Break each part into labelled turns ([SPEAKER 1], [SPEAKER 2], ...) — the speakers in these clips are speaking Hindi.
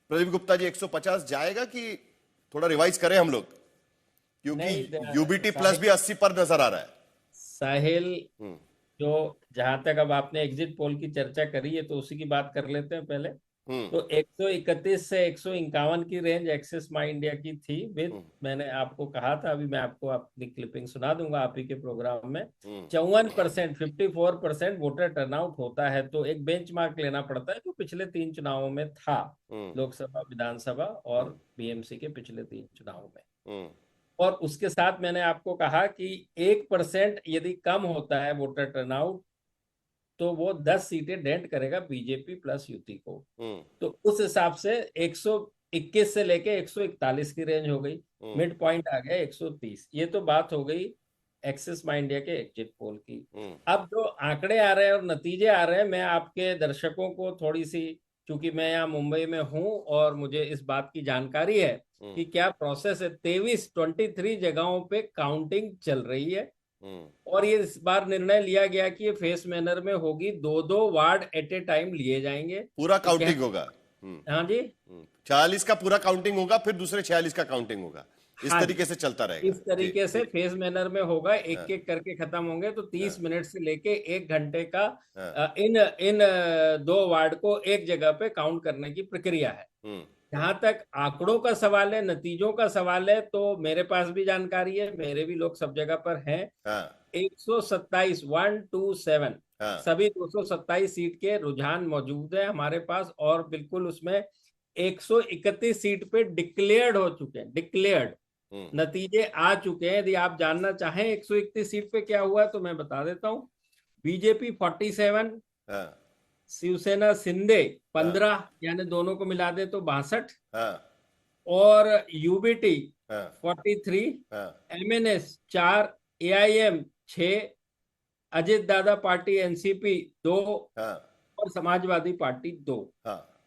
[SPEAKER 1] प्रदीप गुप्ता जी 150 जाएगा कि थोड़ा रिवाइज करें हम लोग, क्योंकि यूबीटी प्लस भी 80 पर नजर आ रहा है।
[SPEAKER 2] साहिल, जो जहां तक अब आपने एग्जिट पोल की चर्चा करी है तो उसी की बात कर लेते हैं पहले। तो 131 से 151 की रेंज एक्सिस माई इंडिया की थी विद, मैंने आपको कहा था, अभी मैं आपको अपनी क्लिपिंग सुना दूंगा आप ही के प्रोग्राम में। 54%, 54% वोटर टर्नआउट होता है तो एक बेंचमार्क लेना पड़ता है जो पिछले 3 चुनावों में था, लोकसभा, विधानसभा और बीएमसी के पिछले 3 चुनावों में। और उसके साथ मैंने आपको कहा कि 1% यदि कम होता है वोटर टर्नआउट तो वो 10 सीटें डेंट करेगा बीजेपी प्लस यूटी को। तो उस हिसाब से 121 से लेके 141 की रेंज हो गई, मिड पॉइंट आ गया 130। ये तो बात हो गई एक्सिस माई इंडिया के एग्जिट पोल की। अब जो आंकड़े आ रहे हैं और नतीजे आ रहे हैं, मैं आपके दर्शकों को थोड़ी सी, चूंकि मैं यहाँ मुंबई में हूँ और मुझे इस बात की जानकारी है कि क्या प्रोसेस है। 23 जगहों पे काउंटिंग चल रही है और ये इस बार निर्णय लिया गया कि ये फेस मैनर में होगी, 2-2 वार्ड एट ए टाइम लिए जाएंगे,
[SPEAKER 1] पूरा
[SPEAKER 2] तो
[SPEAKER 1] काउंटिंग होगा।
[SPEAKER 2] हाँ जी,
[SPEAKER 1] 46 का पूरा काउंटिंग होगा, फिर दूसरे 46 का काउंटिंग होगा, इस
[SPEAKER 2] हाँ
[SPEAKER 1] तरीके से चलता रहेगा।
[SPEAKER 2] इस तरीके से फेस मैनर में होगा, एक एक करके खत्म होंगे। तो 30 मिनट से लेके 1 घंटे का इन इन 2 वार्ड को एक जगह पे काउंट करने की प्रक्रिया है। जहां तक आंकड़ों का सवाल है, नतीजों का सवाल है, तो मेरे पास भी जानकारी है, मेरे भी लोग सब जगह पर हैं। 127 127 सभी 227 सीट के रुझान मौजूद है हमारे पास, और बिल्कुल उसमें 131 सीट पे डिक्लेयर्ड हो चुके हैं, डिक्लेयर्ड नतीजे आ चुके हैं। यदि आप जानना चाहें 131 सीट पे क्या हुआ है तो मैं बता देता हूं। बीजेपी 47, शिवसेना शिंदे 15, यानी दोनों को मिला दे तो 62, और UBT 43, MNS 4, AIM 6, Ajit Dada party NCP 2 और समाजवादी पार्टी 2।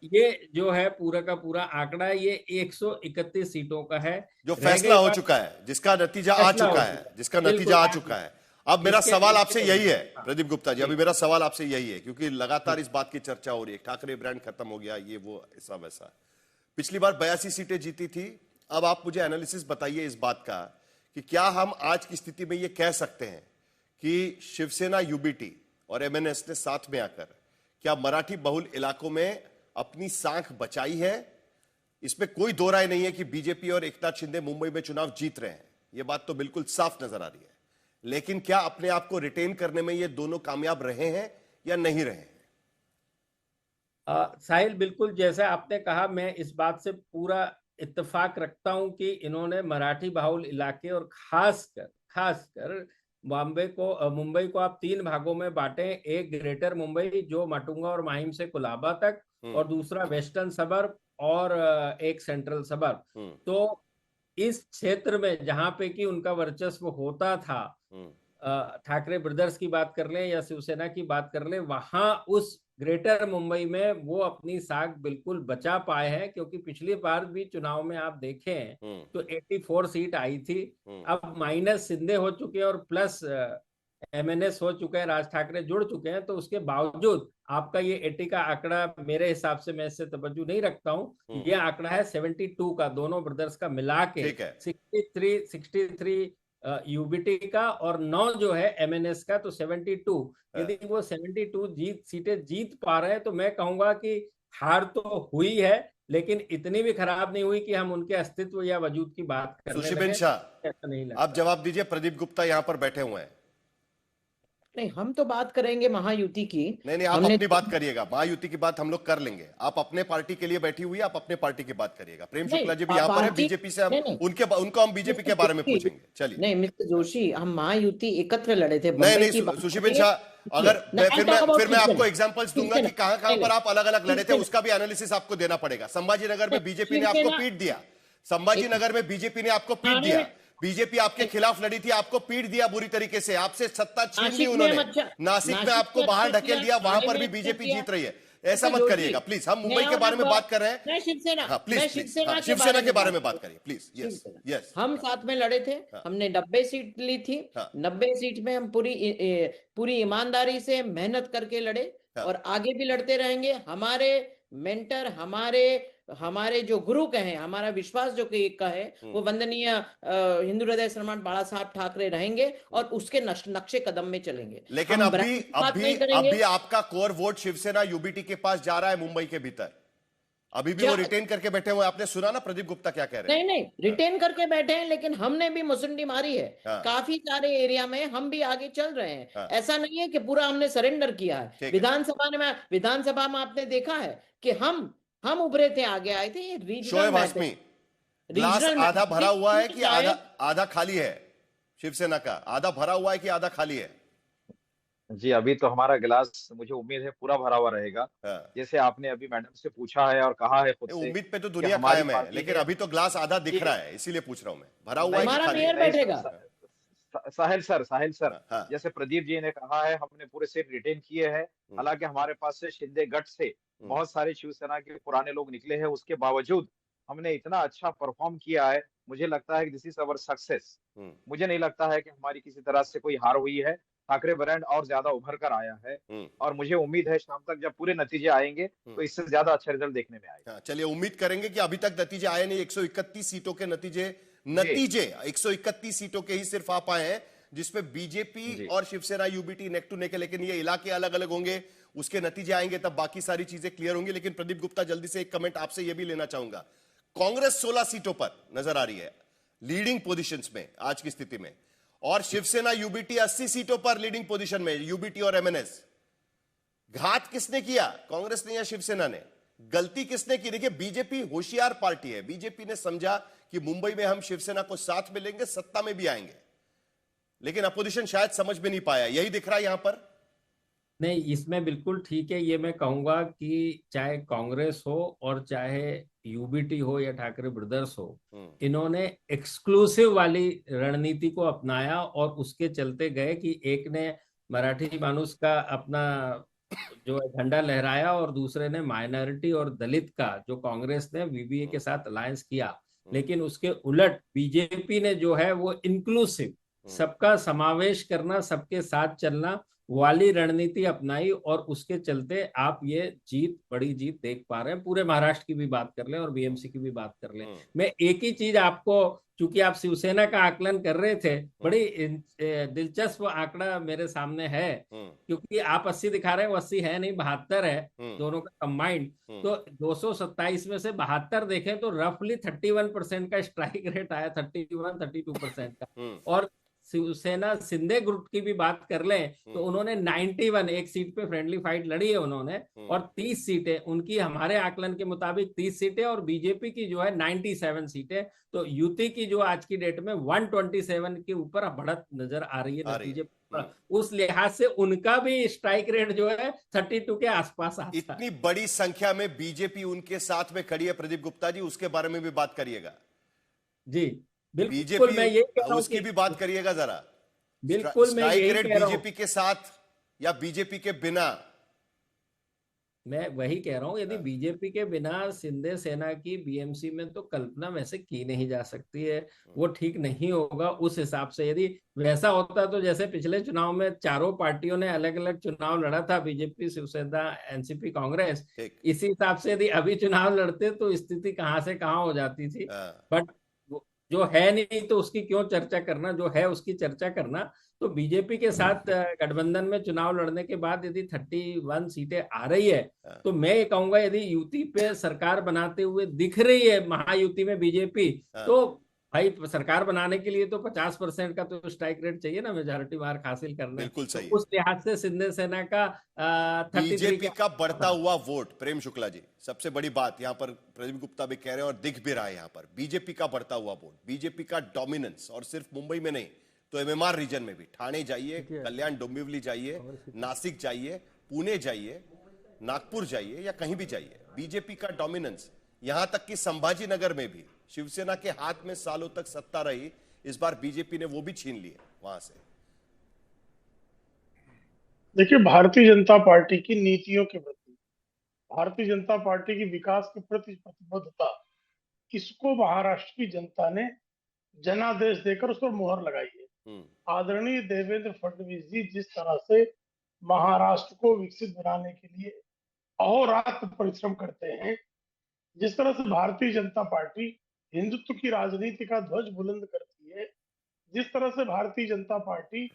[SPEAKER 2] ये जो है पूरा का पूरा आंकड़ा, ये 131 सीटों का है,
[SPEAKER 1] जो फैसला हो चुका है, जिसका नतीजा आ चुका है, जिसका नतीजा आ चुका है। अब मेरा सवाल आपसे यही है प्रदीप गुप्ता जी, अभी मेरा सवाल आपसे यही है, क्योंकि लगातार इस बात की चर्चा हो रही है, ठाकरे ब्रांड खत्म हो गया, ये वो ऐसा वैसा। पिछली बार 82 सीटें जीती थी। अब आप मुझे एनालिसिस बताइए इस बात का कि क्या हम आज की स्थिति में ये कह सकते हैं कि शिवसेना, यूबीटी और एमएनएस ने साथ में आकर क्या मराठी बहुल इलाकों में अपनी साख बचाई है? इसमें कोई दो राय नहीं है कि बीजेपी और एकनाथ शिंदे मुंबई में चुनाव जीत रहे हैं, यह बात तो बिल्कुल साफ नजर आ रही है। लेकिन क्या अपने आप को रिटेन करने में ये दोनों कामयाब रहे हैं या नहीं रहे हैं?
[SPEAKER 2] साहिल, बिल्कुल जैसा आपने कहा, मैं इस बात से पूरा इत्तेफाक रखता हूं कि इन्होंने मराठी बाहुल इलाके और खासकर मुंबई को आप 3 भागों में बांटे। एक ग्रेटर मुंबई जो माटुंगा और माहिम से कुलाबा तक, और दूसरा वेस्टर्न सबर्ब, और एक सेंट्रल सबर्ब। तो इस क्षेत्र में जहां पे कि उनका वर्चस्व होता था, ठाकरे ब्रदर्स की बात कर लें या शिवसेना की बात कर लें, वहां उस ग्रेटर मुंबई में वो अपनी साख बिल्कुल बचा पाए हैं, क्योंकि पिछली बार भी चुनाव में आप देखें तो 84 सीट आई थी। अब माइनस शिंदे हो चुके हैं और प्लस एमएनएस हो चुके हैं, राज ठाकरे जुड़ चुके हैं, तो उसके बावजूद आपका ये 80 का आंकड़ा, मेरे हिसाब से, मैं इससे तवज्जो नहीं रखता हूं, ये आंकड़ा है 72 का, दोनों ब्रदर्स का मिला के 63 यूबीटी का और 9 जो है एमएनएस का, तो 72। यदि वो 72 सीटें जीत पा रहे हैं तो मैं कहूंगा कि हार तो हुई है, लेकिन इतनी भी खराब नहीं हुई कि हम उनके अस्तित्व या वजूद की बात करने
[SPEAKER 1] सुशीबेन शाह,
[SPEAKER 2] ऐसा नहीं लगता।
[SPEAKER 1] आप जवाब दीजिए, प्रदीप गुप्ता यहां पर बैठे हुए हैं।
[SPEAKER 3] नहीं, हम तो बात करेंगे महायुति की।
[SPEAKER 1] नहीं, आप अपनी बात करिएगा, महायुति की बात हम लोग कर लेंगे। आप अपने पार्टी के लिए बैठी हुई है, आप अपने पार्टी की बात करिएगा। प्रेम शुक्ला जी भी यहाँ पर है बीजेपी से, उनको हम बीजेपी के बारे में पूछेंगे। चलिए।
[SPEAKER 3] नहीं मिस्टर जोशी, हम महायुति एकत्र लड़े थे।
[SPEAKER 1] नहीं सुशीबेन शाह, अगर फिर मैं आपको एग्जांपल्स दूंगा कि कहां पर आप अलग अलग लड़े थे, उसका भी एनालिसिस आपको देना पड़ेगा। संभाजी नगर में बीजेपी ने आपको पीट दिया, संभाजी नगर में बीजेपी ने आपको पीट दिया, बीजेपी आपके खिलाफ लड़ी थी, आपको पीट दिया बुरी तरीके से, आपसे सत्ता छीन ली उन्होंने। नासिक में आपको बाहर ढकेल दिया, वहां पर भी बीजेपी जीत रही है। ऐसा मत करिएगा प्लीज, हम मुंबई के बारे में बात कर रहे हैं। प्लीज शिवसेना के बारे में बात करिए प्लीज। यस,
[SPEAKER 3] हम साथ में लड़े थे, हमने 90 सीट ली थी। 90 सीट में हम पूरी ईमानदारी से मेहनत करके लड़े और आगे भी लड़ते रहेंगे। हमारे मेंटर, हमारे हमारे जो गुरु कहे, हमारा विश्वास जो कहे, वो वंदनीय हिंदू हृदय सम्राट बाला साहब ठाकरे रहेंगे और उसके नक्शे कदम में चलेंगे।
[SPEAKER 1] लेकिन
[SPEAKER 3] हम
[SPEAKER 1] अभी
[SPEAKER 3] ब्रांड की बात
[SPEAKER 1] अभी
[SPEAKER 3] नहीं करेंगे।
[SPEAKER 1] अभी आपका कोर वोट शिवसेना यूबीटी के पास जा रहा है मुंबई के भीतर, अभी भी वो रिटेन करके बैठे हुए। आपने सुना ना प्रदीप गुप्ता क्या कह रहे हैं?
[SPEAKER 3] नहीं, रिटेन करके बैठे हैं, लेकिन हमने भी मुसंडी मारी है।
[SPEAKER 1] हाँ।
[SPEAKER 3] काफी सारे एरिया में हम भी आगे चल रहे हैं।
[SPEAKER 1] हाँ।
[SPEAKER 3] ऐसा नहीं है कि पूरा हमने सरेंडर किया है।
[SPEAKER 1] ठीक है।
[SPEAKER 3] विधानसभा में आपने देखा है कि हम उभरे थे, आगे आए थे। ये
[SPEAKER 1] शोएब हाशमी, ग्लास आधा भरा हुआ है कि आधा खाली है? शिवसेना का आधा भरा हुआ है कि आधा खाली है?
[SPEAKER 4] जी, अभी तो हमारा गिलास, मुझे उम्मीद है, पूरा भरा हुआ रहेगा।
[SPEAKER 1] हाँ।
[SPEAKER 4] जैसे आपने अभी मैडम से पूछा है और कहा है खुद से,
[SPEAKER 1] उम्मीद पे तो दुनिया
[SPEAKER 4] हमारी
[SPEAKER 1] कायम है,
[SPEAKER 4] पार्टी
[SPEAKER 1] लेकिन अभी तो ग्लास आधा दिख रहा है, इसीलिए पूछ रहा हूं मैं, भरा हुआ है कि
[SPEAKER 3] हमारा
[SPEAKER 1] खाली
[SPEAKER 3] मेयर
[SPEAKER 1] है?
[SPEAKER 3] बैठेगा।
[SPEAKER 4] साहिल सर,
[SPEAKER 1] हाँ।
[SPEAKER 4] जैसे प्रदीप जी ने कहा है, हमने पूरे सीट रिटेन किए हैं। हालांकि हमारे पास से शिंदे गढ़ से बहुत सारे शिवसेना के पुराने लोग निकले हैं, उसके बावजूद हमने इतना अच्छा परफॉर्म किया है। मुझे लगता है कि दिस इज अवर सक्सेस। मुझे नहीं लगता है कि हमारी किसी तरह से कोई हार हुई है। ठाकरे ब्रांड और ज्यादा उभर कर आया है और मुझे उम्मीद है शाम तक जब पूरे नतीजे आएंगे तो इससे ज्यादा अच्छा रिजल्ट देखने में आएगा।
[SPEAKER 1] चलिए, उम्मीद करेंगे कि अभी तक नतीजे आए नहीं। 131 सीटों के नतीजे 131 सीटों के ही सिर्फ आप आए हैं, जिसमें बीजेपी और Shiv Sena UBT neck to neck है, लेकिन ये इलाके अलग अलग होंगे, उसके नतीजे आएंगे तब बाकी सारी चीजें क्लियर होंगी। लेकिन प्रदीप गुप्ता, जल्दी से एक कमेंट आपसे यह भी लेना चाहूंगा। कांग्रेस 16 सीटों पर नजर आ रही है लीडिंग पोजीशंस में आज की स्थिति में, और शिवसेना यूबीटी 80 सीटों पर लीडिंग पोजीशन में, यूबीटी और एमएनएस। घात किसने किया, कांग्रेस ने या शिवसेना ने? गलती किसने की? देखिए, बीजेपी होशियार पार्टी है। बीजेपी ने समझा कि मुंबई में हम शिवसेना को साथ में लेंगे, सत्ता में भी आएंगे, लेकिन अपोजिशन शायद समझ में नहीं पाया। यही दिख रहा है यहां पर।
[SPEAKER 2] नहीं, इसमें बिल्कुल ठीक है। ये मैं कहूंगा कि चाहे कांग्रेस हो और चाहे यूबीटी हो या ठाकरे ब्रदर्स हो, इन्होंने एक्सक्लूसिव वाली रणनीति को अपनाया और उसके चलते गए कि एक ने मराठी मानुस का अपना जो है झंडा लहराया और दूसरे ने माइनॉरिटी और दलित का, जो कांग्रेस ने वीवीए के साथ अलायंस किया। लेकिन उसके उलट बीजेपी ने जो है वो इंक्लूसिव, सबका समावेश करना, सबके साथ चलना वाली रणनीति अपनाई और उसके चलते आप ये जीत, बड़ी जीत देख पा रहे हैं। पूरे महाराष्ट्र की भी बात कर लें और बीएमसी की भी बात कर लें। मैं एक ही चीज आपको, चूंकि आप शिवसेना का आकलन कर रहे थे, बड़ी दिलचस्प आंकड़ा मेरे सामने है, क्योंकि आप 80 दिखा रहे हैं, वो 80 है नहीं, 72 है दोनों का कंबाइंड। तो 227 में से 72 देखें तो रफली 31% का स्ट्राइक रेट आया, 32% का। और शिवसेना शिंदे ग्रुप की भी बात कर लें तो उन्होंने 91, एक सीट पे फ्रेंडली फाइट लड़ी है उन्होंने, और 30 सीटें उनकी, हमारे आकलन के मुताबिक 30 सीटें, और बीजेपी की जो है 97 सीटें। तो यूटी की जो आज की डेट में 127 के ऊपर बढ़त नजर आ रही है नतीजे। उस लिहाज से उनका भी स्ट्राइक रेट जो है 32 के आसपास आता है।
[SPEAKER 1] इतनी बड़ी संख्या में बीजेपी उनके साथ में खड़ी है प्रदीप गुप्ता जी, उसके बारे में भी बात करिएगा।
[SPEAKER 2] जी बिल्कुल,
[SPEAKER 1] बीजेपी,
[SPEAKER 2] मैं ये कह रहा हूं
[SPEAKER 1] उसकी भी बात करिएगा जरा।
[SPEAKER 2] बिल्कुल, मैं यही कह रहा हूं,
[SPEAKER 1] बीजेपी के साथ या बीजेपी के बिना?
[SPEAKER 2] मैं वही कह रहा हूं, यदि बीजेपी के बिना शिंदे सेना की बीएमसी में तो कल्पना वैसे की नहीं जा सकती है, वो ठीक नहीं होगा। उस हिसाब से यदि वैसा होता तो जैसे पिछले चुनाव में चारों पार्टियों ने अलग अलग चुनाव लड़ा था, बीजेपी, शिवसेना, एनसीपी, कांग्रेस, इसी हिसाब से यदि अभी चुनाव लड़ते तो स्थिति कहां से कहां हो जाती थी। बट जो है नहीं तो उसकी क्यों चर्चा करना, जो है उसकी चर्चा करना। तो बीजेपी के साथ गठबंधन में चुनाव लड़ने के बाद यदि 31 सीटें आ रही है, तो मैं ये कहूंगा यदि युति पे सरकार बनाते हुए दिख रही है महायुति में बीजेपी, तो भाई सरकार बनाने के लिए तो 50% का तो स्ट्राइक रेट चाहिए ना, मेजॉरिटी मार्क हासिल करना।
[SPEAKER 1] बिल्कुल सही।
[SPEAKER 2] तो उस लिहाज से शिंदे सेना का
[SPEAKER 1] बीजेपी का बढ़ता हुआ वोट, प्रेम शुक्ला जी, सबसे बड़ी बात यहां पर प्रदीप गुप्ता भी कह रहे हैं और दिख भी रहा है यहां पर, बीजेपी का बढ़ता हुआ वोट, बीजेपी का डोमिनेंस, और सिर्फ मुंबई में नहीं तो एमएमआर रीजन में भी, ठाणे जाइए, कल्याण डोंबिवली जाइए, नासिक जाइए, पुणे जाइए, नागपुर जाइए या कहीं भी जाइए, बीजेपी का डोमिनेंस। यहां तक कि संभाजी नगर में भी शिवसेना के हाथ में सालों तक सत्ता रही, इस बार बीजेपी ने वो भी छीन ली है वहां से।
[SPEAKER 5] देखिए, भारतीय जनता पार्टी की नीतियों के प्रति, भारतीय जनता पार्टी की विकास के प्रति प्रतिबद्धता, इसको महाराष्ट्र की जनता ने जनादेश देकर उस पर मुहर लगाई है। आदरणीय देवेंद्र फडणवीस जी जिस तरह से महाराष्ट्र को विकसित बनाने के लिए अहोरात्र परिश्रम करते हैं, जिस तरह से भारतीय जनता पार्टी हिंदुत्व की राजनीति का ध्वज बुलंद करती है, जिस तरह से भारतीय जनता पार्टी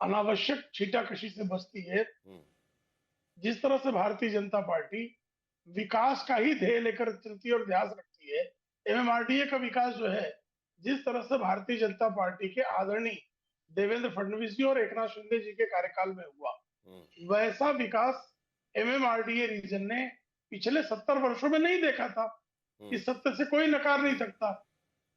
[SPEAKER 5] अनावश्यक छीटाकशी से बचती है, जिस तरह से भारतीय जनता पार्टी विकास का ही ध्येय लेकर चलती है और ध्यान रखती है, एमएमआरडीए का विकास जो है, जिस तरह से भारतीय जनता पार्टी के आदरणीय देवेंद्र फडणवीस जी और एकनाथ शिंदे जी के कार्यकाल में हुआ, वैसा विकास एमएमआरडीए रीजन ने पिछले 70 वर्षों में नहीं देखा था। इस सत्य से कोई नकार नहीं सकता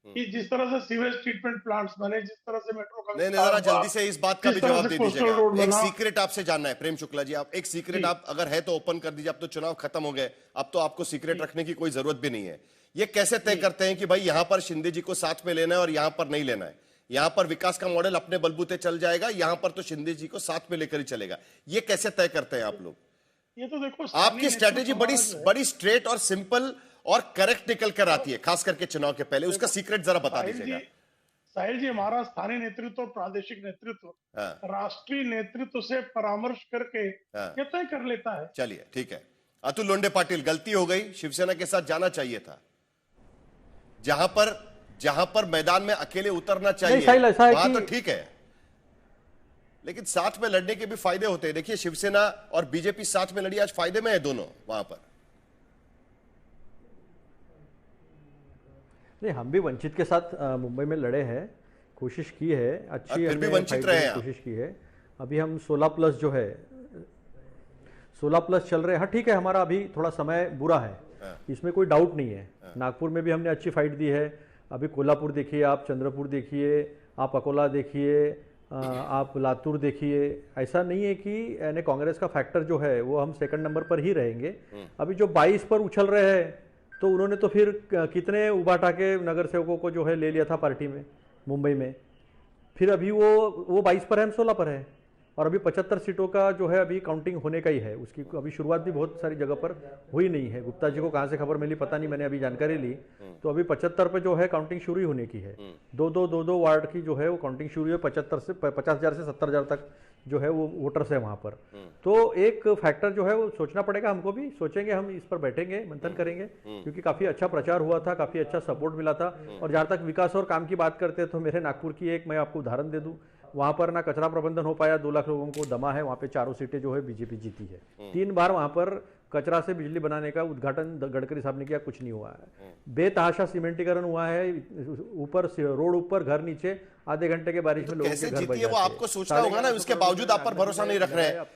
[SPEAKER 5] कि जिस तरह से सीवेज ट्रीटमेंट प्लांट्स बने, जिस तरह से मेट्रो का
[SPEAKER 1] नहीं जरा जल्दी से इस बात का भी जवाब दे दीजिएगा। एक सीक्रेट आपसे जानना है प्रेम शुक्ला जी, आप एक सीक्रेट आप अगर है तो ओपन कर दीजिए। अब तो चुनाव खत्म हो गए, अब तो आपको सीक्रेट रखने की कोई जरूरत भी नहीं है। ये कैसे तय करते हैं कि भाई यहां पर शिंदे जी को साथ में लेना है और यहां पर नहीं लेना है? यहां पर विकास का मॉडल अपने बलबूते चल जाएगा, यहां पर तो शिंदे जी को साथ में लेकर ही चलेगा। ये कैसे तय करते हैं आप लोग?
[SPEAKER 5] ये तो देखो,
[SPEAKER 1] आपकी स्ट्रेटेजी बड़ी स्ट्रेट और सिंपल और करेक्ट निकल कर आती है, खास करके चुनाव के पहले। उसका सीक्रेट जरा बता दीजिएगा।
[SPEAKER 5] साहिल जी, हमारा स्थानीय नेतृत्व और प्रादेशिक नेतृत्व राष्ट्रीय नेतृत्व से परामर्श करके ये तय कर लेता है।
[SPEAKER 1] चलिए ठीक है। अतुल लोंढे पाटिल, गलती हो गई, शिवसेना के साथ जाना चाहिए था। जहां पर मैदान में अकेले उतरना चाहिए वहां तो ठीक है, लेकिन साथ में लड़ने के भी फायदे होते हैं। देखिए शिवसेना और बीजेपी साथ में लड़ी, आज फायदे में है दोनों वहां पर।
[SPEAKER 6] नहीं, हम भी वंचित के साथ मुंबई में लड़े हैं, कोशिश की है, अच्छी
[SPEAKER 1] फिर भी वंचित रहे हैं
[SPEAKER 6] कोशिश की है। अभी हम 16+ जो है 16+ चल रहे हैं। हाँ ठीक है, हमारा अभी थोड़ा समय बुरा है, इसमें कोई डाउट नहीं है। नागपुर में भी हमने अच्छी फाइट दी है। अभी कोल्हापुर देखिए, आप चंद्रपुर देखिए, आप अकोला देखिए, आप लातूर देखिए। ऐसा नहीं है कि यानी कांग्रेस का फैक्टर जो है वो हम सेकंड नंबर पर ही रहेंगे। अभी जो 22 पर उछल रहे हैं, तो उन्होंने तो फिर कितने उबाटा के नगर सेवकों को जो है ले लिया था पार्टी में मुंबई में। फिर अभी वो 22 पर है, हम 16 पर है। और अभी 75 सीटों का जो है अभी काउंटिंग होने का ही है। उसकी अभी शुरुआत भी बहुत सारी जगह पर हुई नहीं है। गुप्ता जी को कहाँ से खबर मिली पता नहीं, मैंने अभी जानकारी ली तो अभी 75 पे जो है काउंटिंग शुरू ही होने की है। दो वार्ड की जो है वो काउंटिंग शुरू है। 50,000 से 70,000 तक जो है वो वोटर्स है वहाँ पर। तो एक फैक्टर जो है वो सोचना पड़ेगा, हमको भी सोचेंगे, हम इस पर बैठेंगे, मंथन करेंगे, क्योंकि काफ़ी अच्छा प्रचार हुआ था, काफ़ी अच्छा सपोर्ट मिला था। और जहाँ तक विकास और काम की बात करते हैं तो मेरे नागपुर की एक मैं आपको उदाहरण दे दूँ, वहाँ पर ना कचरा प्रबंधन हो पाया, 2 लाख लोगों को दमा है, वहाँ पे 4 सीटें जो है बीजेपी जीती है। 3 बार वहाँ पर कचरा से बिजली बनाने का उद्घाटन गडकरी साहब ने किया, कुछ नहीं हुआ है। बेतहाशा सीमेंटीकरण हुआ है, ऊपर रोड ऊपर घर नीचे, आधे घंटे के बारिश में लोगों के घर बच जाते हैं।
[SPEAKER 1] वो आपको सोचना होगा ना, उसके बावजूद आप पर भरोसा नहीं रख रहे हैं।